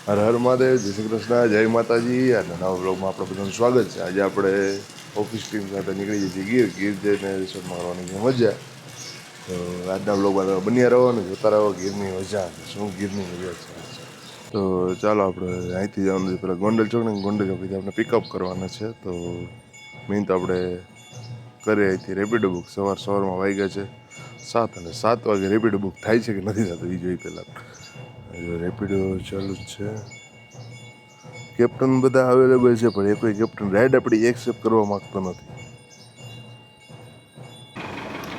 હર હર મહાદેવ, જય શ્રી કૃષ્ણ, જય માતાજી. અને નવા બ્લોગમાં આપણે બધાનું સ્વાગત છે. આજે આપણે ઓફિસ ટીમ સાથે નીકળી જઈએ ગીર જઈને રિસોર્ટમાં કરવાની છે મજા. તો આજના બ્લોગમાં તમે બન્યા રહો અને જોતા રહો ગીરની મજા, શું ગીરની મજા છે. તો ચાલો આપણે અહીંથી જવાનું છે પેલા ગોંડલ ચોક ને ગોંડલ ચોકથી આપણે પિકઅપ કરવાના છે. તો મેઇન તો આપણે કરીએ અહીંથી રેપિડો બુક. સવારમાં વાગ્યા છે 7 અને 7 વાગે રેપિડો બુક થાય છે કે નથી થતું એ જોઈ પહેલાં. રેપિડો ચાલુ જ છે. કેપ્ટન બધા અવેલેબલ છે પણ એ કોઈ કેપ્ટન રાઈડ આપણી એક્સેપ્ટ કરવા માગતો નથી.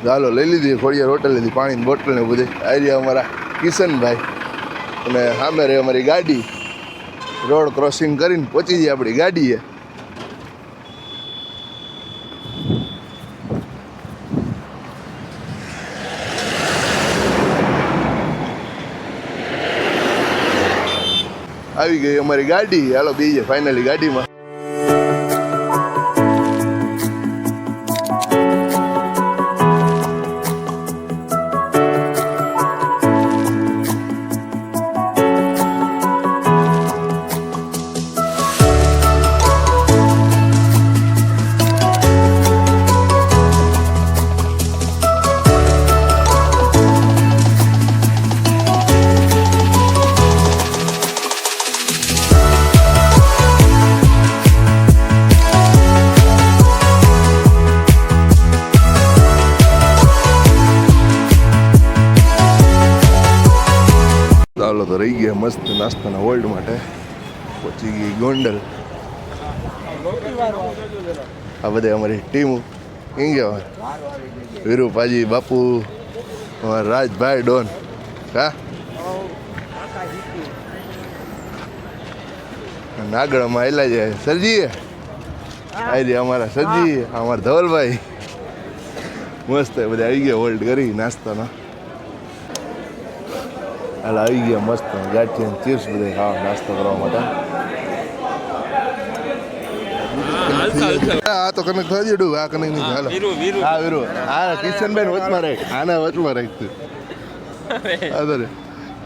ચાલો લઈ લીધી ખોડિયાર હોટલ લીધી, પાણીની બોટલ ને બધે. આવી અમારા કિશનભાઈ અને સામે રહે અમારી ગાડી. રોડ ક્રોસિંગ કરીને પહોંચી જઈએ આપણી ગાડીએ. આવી ગઈ અમારી ગાડી. હાલો બેસીએ ફાઇનલી ગાડીમાં. ચાલો તો રહી ગયા મસ્ત નાસ્તાના હોલ્ડ માટે. પહોંચી ગઈ ગોંડલ. આ બધે અમારી ટીમ ક્યાં ગયા? વીરુ પાજી, બાપુ, અમારા રાજભાઈ, ડોન. હા નાગડામાં આવેલા છે સરજી. આવી અમારા સરજી, અમારા ધવલભાઈ. મસ્ત બધા આવી ગયા હોલ્ડ કરી નાસ્તાના. હાલ આવી ગયા મસ્ત ગાંઠિયા ચિપ્સ બધા ખાવા નાસ્તો કરવા માટે. આ તો કનેક્ટ થઈ ગયું. આ કનેક્ટ નહીં. હાલો હા વીરુ. હા કિશનભાઈ વચમાં રાખ. આના વચમાં રાખતું. અરે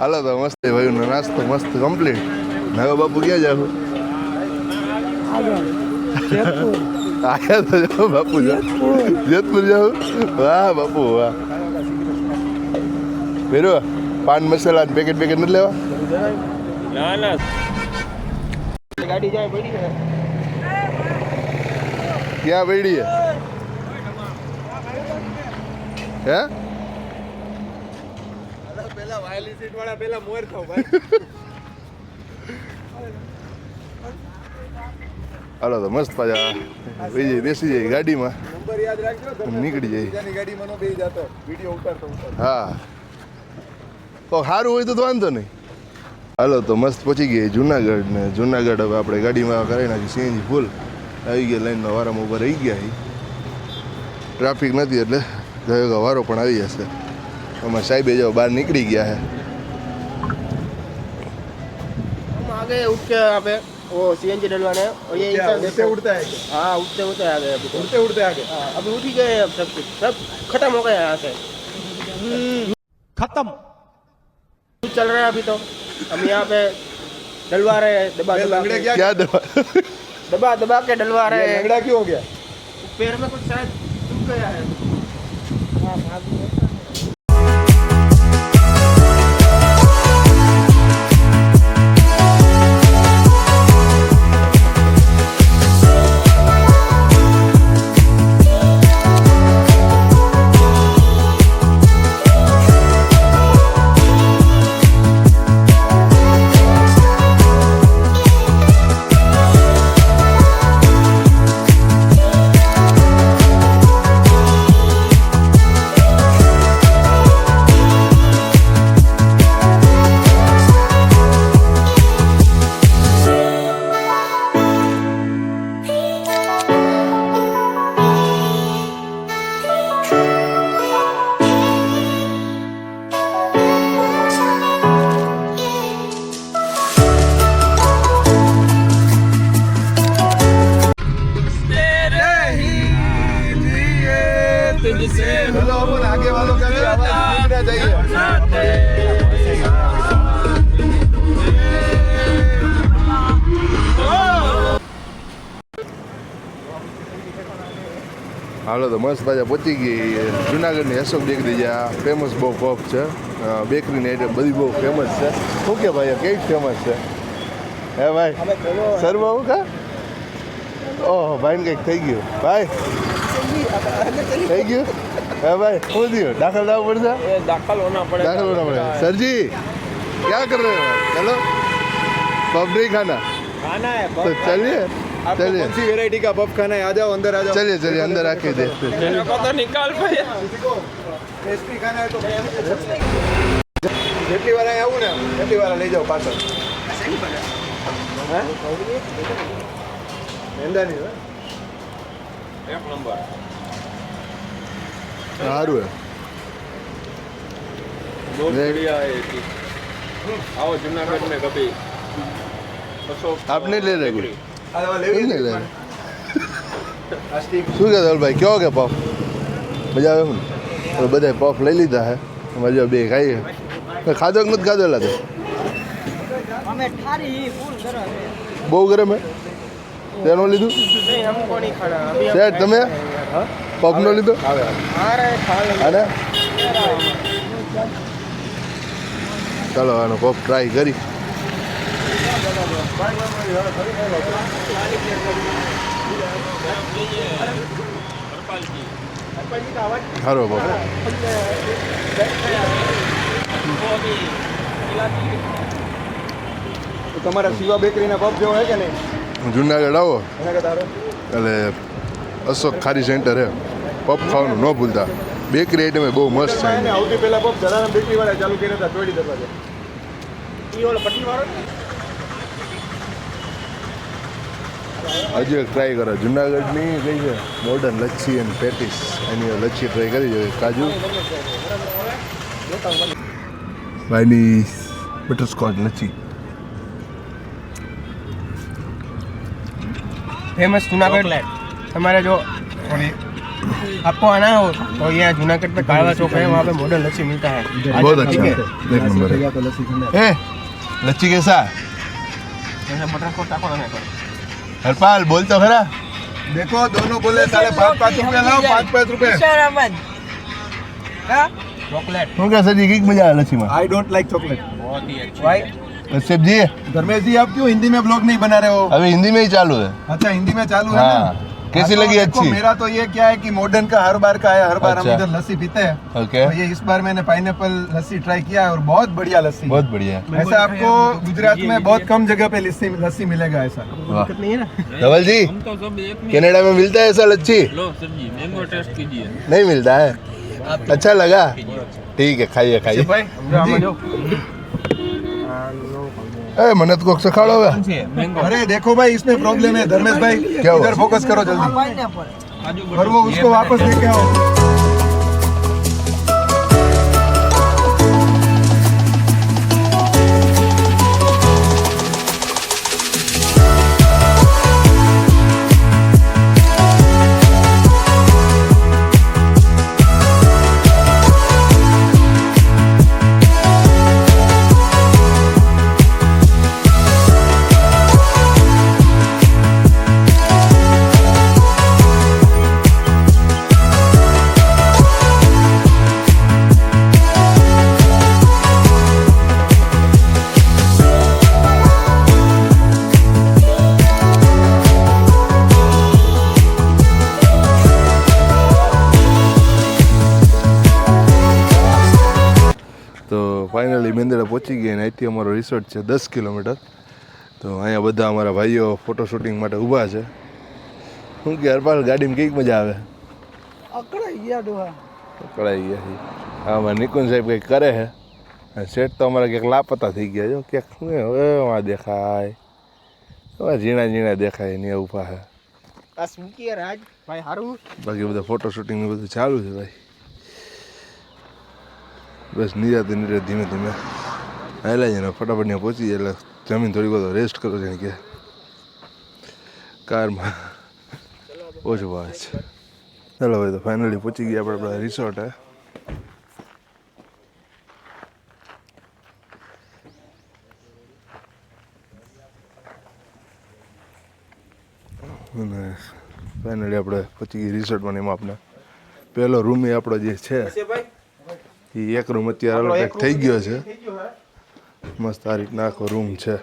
હાલો તો મસ્ત ભાઈનો નાસ્તો મસ્ત કમ્પ્લીટ. હવે બાપુ ક્યાં જાવ? આયા તો જાઓ બાપુ. જેતપુર જાવ? વાહ બાપુ વાહ. વીરુ પાન મસાલા પેકેટ નથી લેવા? ના ના ગાડી જાય પડી છે. ક્યાં પડી છે? હે પેલા વાયલી સીટ વાળા પેલા મોર ખાવ ભાઈ. હાલો તો મસ્ત પાછા બીજી બેસી જાય ગાડીમાં. નંબર યાદ રાખજો, નીકળી જાય. બીજાની ગાડીમાં નો બેસી જતો, વિડિયો ઉતારતો. હા તો સારું હોય તો વાંધો નહીં. હાલો તો મસ્ત પહોંચી ગઈ જુનાગઢ. ને જુનાગઢ હવે આપણે ગાડીમાં કરાવી નાખી સીએનજી ફૂલ. આવી ગયા લાઈનમાં વારામાં ઊભા રહી ગયા. ટ્રાફિક નથી એટલે ગયો વારો પણ આવી જશે. અમારા સાહેબે જો બહાર નીકળી ગયા છે. आगे उठ के यहाँ पे वो सीएनजी डलवाना है और ये उड़ते उड़ते है। हाँ उड़ते उड़ते आ गए, उड़ते उड़ते आ गए। अभी उठ ही गए, अब सब खत्म हो गया यहाँ से, खत्म चल रहा है अभी तो। हम यहाँ पे डलवा रहे हैं, दबा दबा क्या दबा दबा के डलवा रहे हैं। लंगड़ा क्यों हो गया? पैर में कुछ शायद टूट गया है। हाँ भाग गया। હાલો તો મસ્ત પાછા પહોંચી ગઈ જુનાગઢની અશોક બેકરી જે આ ફેમસ બહુ પફ છે બેકરીની આઈટમ બધી બહુ ફેમસ છે શું કે ભાઈ કેવી ફેમસ છે હે ભાઈ સર્વ આવું કા ઓહો ભાઈને કંઈક થઈ ગયું ભાઈ થઈ ગયું હે ભાઈ શું થયું દાખલ થવું પડશે दाखल होना दाखल होना पड़ेगा सर जी क्या कर रहे हो चलो पफ नहीं खाना खाना है तो चलिए आपको चलिए कौन सी वैरायटी का पफ खाना है आ जाओ अंदर आ जाओ चलिए चलिए अंदर आके देखते हैं मेरे को तो निकाल भाई टेस्टी खाना है तो જેટલી વાર અહીં આવું ને એટલી વાર લઈ જાઓ પાછળ હે મેંદાની હે एक नंबर सारू है बहुत बढ़िया है ये आओ जूनागढ़ में कभी अशोक आप नहीं ले रहे कुछ આ દવા नहीं લેવી ले છે रहे આ સ્ટીક શું કે ધવલભાઈ કેવો કે પફ મજા આવે ને તો બધાય પફ લઈ લીધા હે મજા બે ખાઈએ ખાધો કે નથી ખાધો એલા તો અમે ઠારી ફૂલ કરો છે બહુ ગરમ હે તેનો લીધું नहीं हमको नहीं खाना अभी हम શેઠ તમે પફનો લીધો आ रहे हैं खा लेंगे અને ચાલો આનો પફ ટ્રાય કરી સારો પફ તો તમારા શિવા બેકરીના પફ જેવો હે કે નહીં જુનાગઢ આવો એના કરતા હારો? એટલે અશોક ખારી સેન્ટર હે પફ ખાવાનું ન ભૂલતા બેકરી આઈટમ બહુ મસ્ત છે એને સૌથી પહેલા પફ જલારામ બેકરી વાળા ચાલુ કર્યા હતા ચોડી દરવાજે ये वाला पट्टी मारो હજુ એક ટ્રાય કરો જુનાગઢની કઈ છે મોડર્ન લચ્છી એન્ડ પેટીસ એની લચ્છી ટ્રાય કરી જોઈએ કાજુ ભાઈની બટરસ્કોચ લચ્છી फेमस जूनागढ़ हमारे जो आपको आना हो तो यहाँ जूनागढ़ पे कालवा चौक है वहाँ पे मॉडर्न लस्सी मिलता है बहुत अच्छा है एक नंबर है ए लच्ची कैसा जैसे बटर को टाको ना करो हरपाल बोल तो खरा देखो दोनों बोले 5.5 रुपए लाओ 5 रुपए કિશોર અહમદ હા चॉकलेट શું કે સજી કઈક મજા આવે લચ્છીમાં आई डोंट लाइक चॉकलेट बहुत ही अच्छी वाई कश्यप जी धर्मेश जी आप क्यों हिंदी में ब्लॉग नहीं बना रहे हो अभी हिंदी में ही चालू है अच्छा हिंदी में चालू है हाँ, ना कैसी हाँ, तो लगी देखो, अच्छी? मेरा तो ये क्या है कि मॉडर्न का हर बार का है हर बार हम अच्छा। इधर लस्सी पीते हैं ओके तो ये इस बार मैंने पाइनएप्पल लस्सी ट्राई किया है और बहुत बढ़िया लस्सी है। बहुत बढ़िया ऐसा आपको गुजरात में बहुत कम जगह पे लस्सी लस्सी मिलेगा ऐसा वाह नहीं है ना धवल जी कनाडा में मिलता है ऐसा लच्छी लो सर जी मैंगो टेस्ट कीजिए नहीं मिलता है अच्छा लगा ठीक है खाइए खाइए ए मनत को सखाड़ो होगा मैंगो अरे देखो भाई इसमें प्रॉब्लम है धर्मेश भाई क्या हुआ? इधर फोकस करो जल्दी પાઇનેપલ और वो उसको वापस लेके आओ તો ફાઇનલી મેંદડા પહોંચી ગયા અને અહીંથી અમારો રિસોર્ટ છે 10 કિલોમીટર તો અહીંયા બધા અમારા ભાઈઓ ફોટો શૂટિંગ માટે ઊભા છે શું કે હરપાલ ગાડીમાં કઈક મજા આવે અકળાઈ ગયા ડોહા પકડાઈ ગયા છે આમાં નિકુંજ સાહેબ કંઈક કરે છે અને શેઠ તો અમારા ક્યાંક લાપતા થઈ ગયા જો ક્યાંક શું હવે એમાં દેખાય હવે ઝીણા ઝીણા દેખાય એની ઊભા છે આ શું કે રાજ ભાઈ હારું બાકી બધા ફોટો શૂટિંગ ને બધું ચાલુ છે ભાઈ બસ નિરાતે નિરાતે ધીમે ધીમે હાલ્યા જઈને ફટાફટ ત્યાં પહોંચી જાય એટલે જમીન થોડી બધો રેસ્ટ કરો છે કે કારમાં ઓછો ભાવે છે ચાલો ભાઈ તો ફાઇનલી પહોંચી ગયા આપણે બધા રિસોર્ટ હે અને ફાઇનલી આપણે પહોંચી ગઈ રિસોર્ટમાં ને એમાં આપણે પહેલો રૂમ એ આપણો જે છે એ એક રૂમ અત્યારે અલગ થઈ ગયો છે મસ્ત આ રીતના આખો રૂમ છે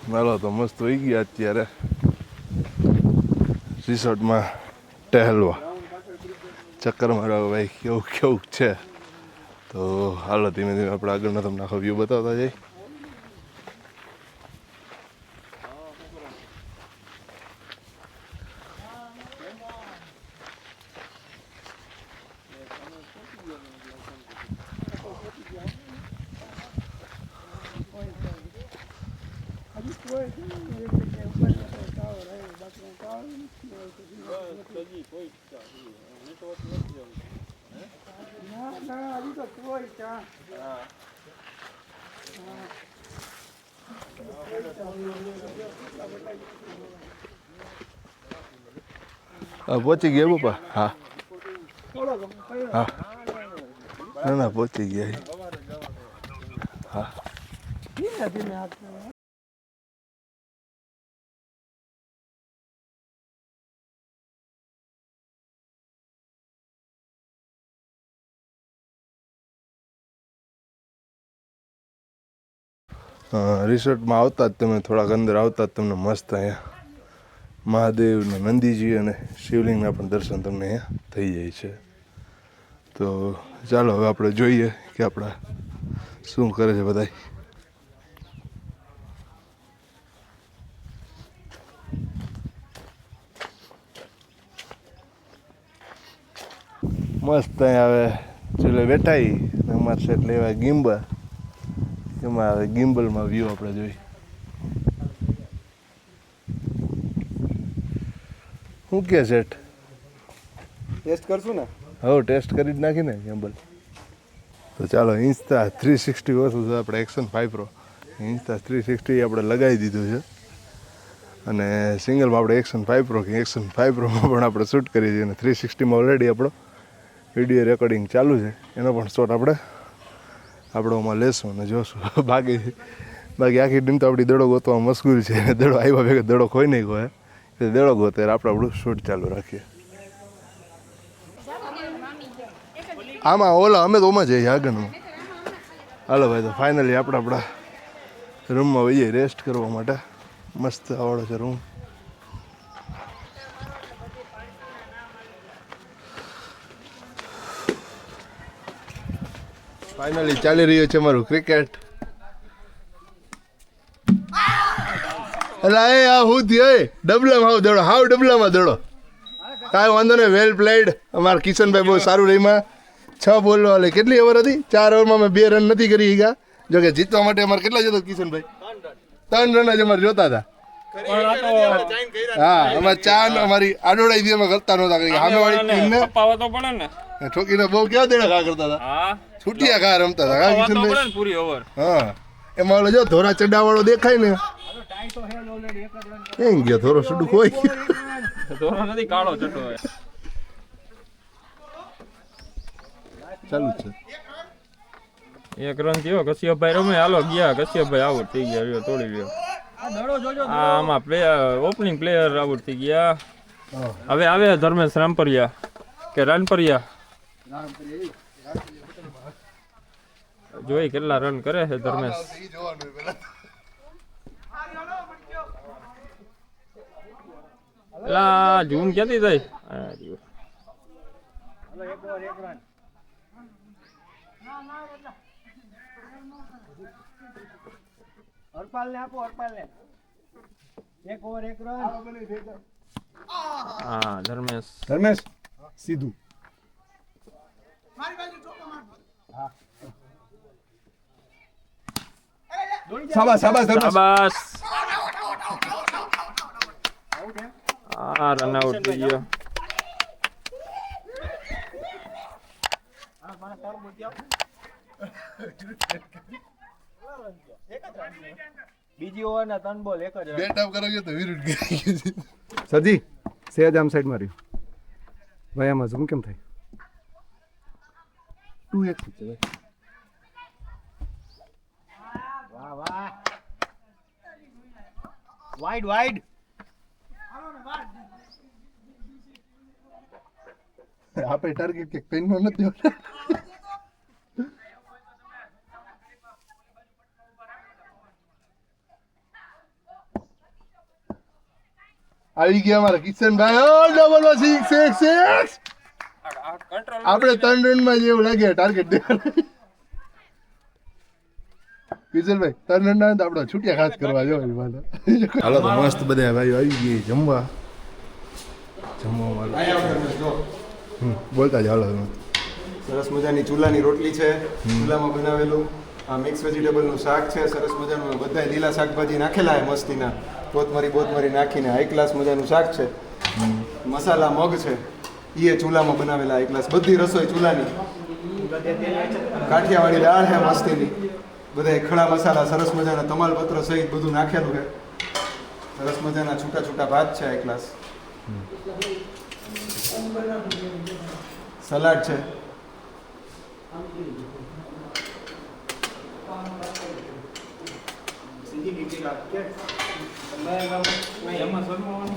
મેલો તો મસ્ત હોઈ ગયા અત્યારે રિસોર્ટમાં ટહેલવા ચક્કર મારવા ભાઈ કેવું કેવું છે તો હાલો ધીમે ધીમે આપણે આગળનો તમને આખો વ્યૂ બતાવતા જઈએ પહોંચી ગયા પપ્પા હા હા ના ના પહોંચી ગયા હા રિસોર્ટમાં આવતા જ તમે થોડાક અંદર આવતા જ તમને મસ્ત અહીંયા મહાદેવ ને નંદીજી અને શિવલિંગના પણ દર્શન તમને અહીંયા થઈ જાય છે તો ચાલો હવે આપણે જોઈએ કે આપણા શું કરે છે બધા મસ્ત અહીંયા હવે ચલો બેઠાઈ અમારે સેટ લેવા ગિમ્બલ એમાં હવે ગિમ્બલમાં વ્યૂ આપણે જોઈ શું કે સેટ ટેસ્ટ કરશું ને હવે ટેસ્ટ કરી જ નાખીને ગિમ્બલ તો ચાલો ઇન્સ્ટા 360 વસ્તુ છે આપણે એક્શન 5 પ્રો ઇન્સ્ટા 360 આપણે લગાવી દીધું છે અને સિંગલમાં આપણે એક્શન 5 પ્રો કે એક્શન 5 પ્રોમાં પણ આપણે શૂટ કરીએ છીએ અને 360માં ઓલરેડી આપણો વિડીયો રેકોર્ડિંગ ચાલુ છે એનો પણ શોટ આપણોમાં લેશું અને જોશું બાકી આખી ટીમ તો આપણી દડો ગોતવા મશગુલ છે દડો આવ્યા ભેગા દડો ખોઈ નહીં ખોય એટલે દડો ગોતે આપણે આપણું શૂટ ચાલુ રાખીએ આમાં ઓલા અમે તો ઓમાં જઈએ આગળમાં હાલો ભાઈ તો ફાઇનલી આપણે આપણા રૂમમાં વહીએ રેસ્ટ કરવા માટે મસ્ત આવડો છે રૂમ ફાઇનલી ચાલી રહ્યું છે મારું ક્રિકેટ એટલે એ આ હું થયું એ ડબલામાં હાવ ડબલામાં દડો કાંઈ વાંધો નહીં વેલ પ્લેડ અમારા કિશનભાઈ બહુ સારું રહીમાં 6 બોલ વાલે કેટલી ઓવર હતી 4 ઓવરમાં અમે 2 રન નથી કરી ગયા જો કે જીતવા માટે અમારે કેટલા જોતા કિશનભાઈ 3 રન જ અમારે જોતા હતા હા અમારે 4 અમારી આડોડાઈ દી અમે કરતા નહોતા કરી સામે વાળી ટીમને ઠોકીને બહુ કેવા દેડા ખા કરતા હતા છૂટિયા ખા રમતા હતા કિશનભાઈ પૂરી ઓવર હા એમાં ઓલો જો ધોરા ચડ્ડા વાળો દેખાય ને એમ ગયો થોડો સુડું ખોઈ ધોરો નથી કાળો ચટો ચાલુ છે એક રન થયો કશ્યપભાઈ રમે હાલો ગયા કશ્યપભાઈ આઉટ થઈ ગયા રહ્યો તોડી રહ્યો આમાં ઓપનિંગ પ્લેયર આઉટ થઈ ગયા હવે આવે ધર્મેશ રામપરિયા કે રાનપરિયા જોઈ કેટલા રન કરે છે ધર્મેશ લા જૂન ક્યાંથી થઈ હરપાલ ને આપો હરપાલ ને 1 ઓવર 1 રન હા ધર્મેશ સીધું શાબાશ શાબાશ ધર્મેશ શાબાશ રન આઉટ થઈ ગયો બીજી ઓવર ના 3 બોલ 1 જ રન બેટ આપ કરાવ્યો તો વિરુદ્ધ ગઈ સજી સેજ આમ સાઈડ માર્યું ભાઈ આમાં ઝૂમ કેમ થાય 2x છે ભાઈ વાઈડ વાઈડ આપણે ટાર્ગેટ કે પેન નો નથી હોતા. આવી ગયા અમારા કિશનભાઈ. ઓ ડબલ 6 6 આપણે 3 રનમાં જેવું લાગે ટાર્ગેટ દેવાનું. કિશનભાઈ 3 રન ના તો આપણે છૂટિયા ખાસ કરવા જો હાલો તો મસ્ત બધા ભાઈઓ આવી ગઈ જમવા બોલતા જ હાલો તમે. સરસ મજાની ચૂલાની રોટલી છે, ચૂલામાં બનાવેલું આ મિક્સ વેજીટેબલનું શાક છે, સરસ મજાનું બધા લીલા શાકભાજી નાખેલા છે મસ્તીના, કોથમરી નાખીને હાઈ ક્લાસ મજાનું શાક છે. મસાલા મગ છે એ ચૂલામાં બનાવેલા હાઈ ક્લાસ, બધી રસોઈ ચૂલાની. કાઠિયાવાડી દાળ છે મસ્તીની, બધા ખડા મસાલા સરસ મજાના તમાલપત્ર સહિત બધું નાખેલું છે. સરસ મજાના છૂટા છૂટા ભાત છે હાઈ ક્લાસ. સલાડ છે,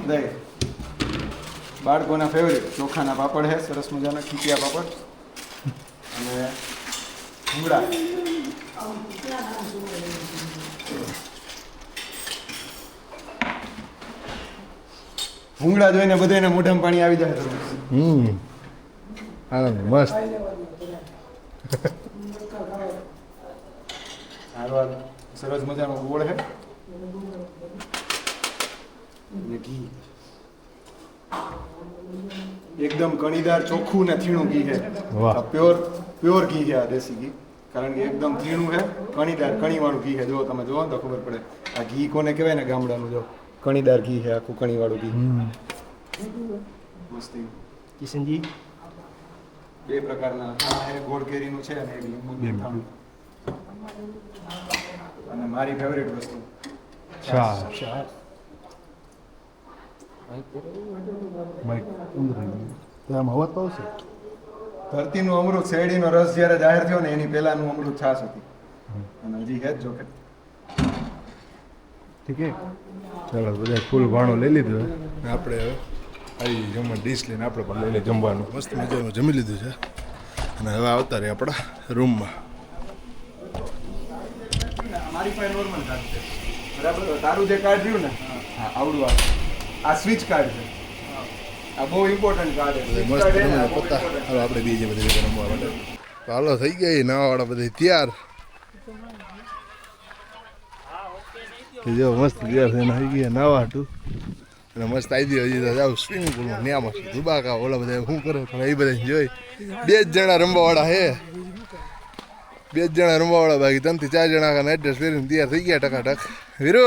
દહીં, બાળકોના ફેવરેટ ચોખાના પાપડ છે, સરસ મજાના ખીચિયા પાપડ અને ભૂંગળા. ભૂંગળા જોઈને બધાને મોઢામાં પાણી આવી જાય. મસ્ત સરસ મજાનો ગોળ છે ને ઘી, એકદમ કણીદાર ચોખ્ખું ને થીણું ઘી છે. પ્યોર ઘી છે આ દેશી ઘી, કારણ કે એકદમ થીણું છે, કણીદાર કણીવાળું ઘી છે. જો તમે જોવો તો ખબર પડે આ ઘી કોને કહેવાય ને ગામડાનું. જો કણીદાર ઘી છે, આખું કણીવાળું ઘી. મસ્તી. કિશનજી બે પ્રકારના આ છે ગોળ કેરીનું છે અને એક લીંબુ મીઠાનું. અને મારી ફેવરેટ વસ્તુ છાશ. ધરતીનું અમૃત, શેરડીનો રસ જ્યારે જાહેર થયો ને એની પહેલાનું અમૃત છાશ હતી અને હજી હે જ જોકે. ઠીક છે ચાલો બધા ફૂલ ભાણું લઈ લીધું છે. આપણે હવે આવી જમવા ડીશ લઈને આપણે પણ લઈ લઈએ જમવાનું. મસ્ત મજાનું જમી લીધું છે અને હવે આવતા રહે આપણા રૂમમાં. મારી પાસે નોર્મલ કાર્ડ છે બરાબર. તારું જે કાર્ડ રહ્યું ને હા આવડું આ સ્વિચ કાર્ડ છે. આ બહુ ઇમ્પોર્ટન્ટ કાર્ડ છે. મસ્ત જમીને પત્તા હાલો આપણે બીજે બધી જગ્યાએ રમવા માટે. તો હાલો થઈ ગઈ નાવાવાળા બધી તૈયાર. જો મસ્ત તૈયાર થઈને આવી ગયા નાવા હાટું અને મસ્ત આવી ગયો. હજી તો જાઉં સ્વિમિંગ પુલમાં ન્યામાં ધુબાકા ઓલા બધા શું કરે પણ એ બધા જોઈ. 2 જ જણા રમવાવાળા હે, 2 જ જણા રમવાવાળા, બાકી 3 થી 4 જણા નાઇટ ડ્રેસ પહેરીને તૈયાર થઈ ગયા ટકાટક. વીરુ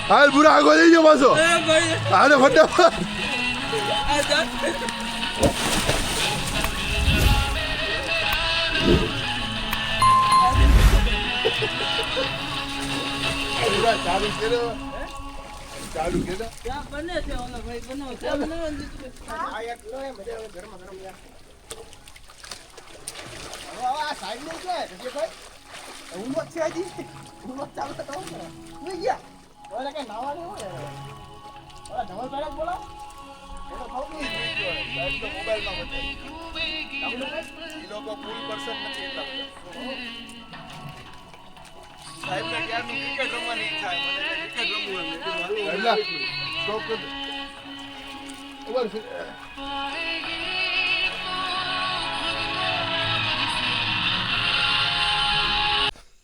હાલ પૂરા આગો લઈ જાઓ પાછો. હાલે ફટાફટ. ચાલુ કે બને છે ઓલો ભાઈ બનાવ છે બનાવવાનું દીકરું આ એક લો એમ ગરમા ગરમ યાર. હવે આ સાઈડ નું છે જે ભાઈ ઊંઘ છે હજી ઊંઘ ચાલુ તો હું ગયા ઓલા કે નાવા નહીં હોય ઓલા ધવલ ભાઈ બોલો એનો ખાવ નહીં સાઈડ તો મોબાઈલ માં બતાવી ઈ લોકો ફૂલ પર્સન નથી એટલા બધા સાહેબ ને ક્યારનું ક્રિકેટ રમવાની ઈચ્છા મને ક્રિકેટ રમવું એટલે સ્ટોપ કર દે. ઉભા રહો.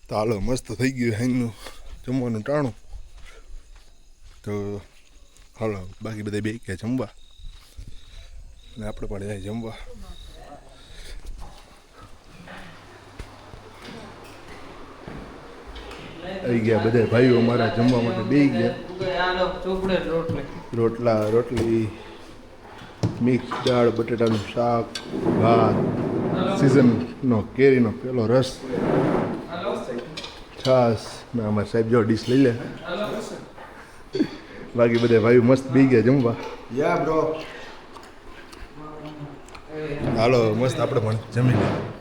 તો હાલો મસ્ત થઈ ગયું હેંગનું જમવાનું ટાણું તો હાલો બાકી બધા બે ગયા જમવા અને આપણે પણ જાય જમવા. આવી ગયા બધા ભાઈઓ અમારા જમવા માટે બે ગયા. રોટલી મિક્સ દાળ બટેટાનું શાક ભાત સિઝનનો કેરીનો પેલો રસ છાસ ને અમારા સાહેબ જો ડીશ લઈ લે. બાકી બધા ભાઈઓ મસ્ત બે ગયા જમવા. યા બ્રો હાલો મસ્ત આપણે પણ જમી લઈએ.